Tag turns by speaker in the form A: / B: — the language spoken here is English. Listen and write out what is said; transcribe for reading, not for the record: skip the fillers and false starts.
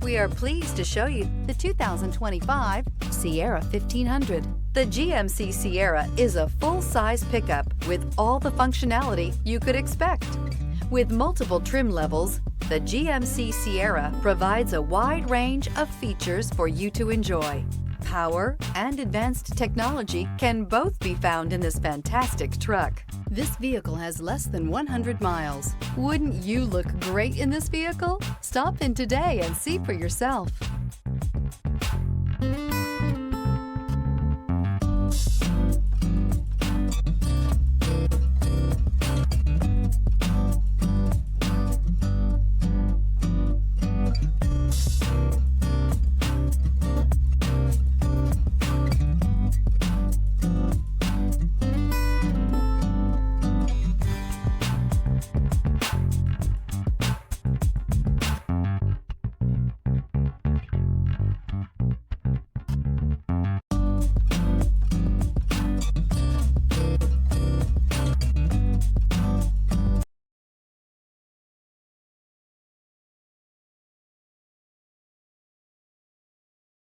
A: We are pleased to show you the 2025 Sierra 1500. The GMC Sierra is a full-size pickup with all the functionality you could expect. With multiple trim levels, the GMC Sierra provides a wide range of features for you to enjoy. Power and advanced technology can both be found in this fantastic truck. This vehicle has less than 100 miles. Wouldn't you look great in this vehicle? Stop in today and see for yourself.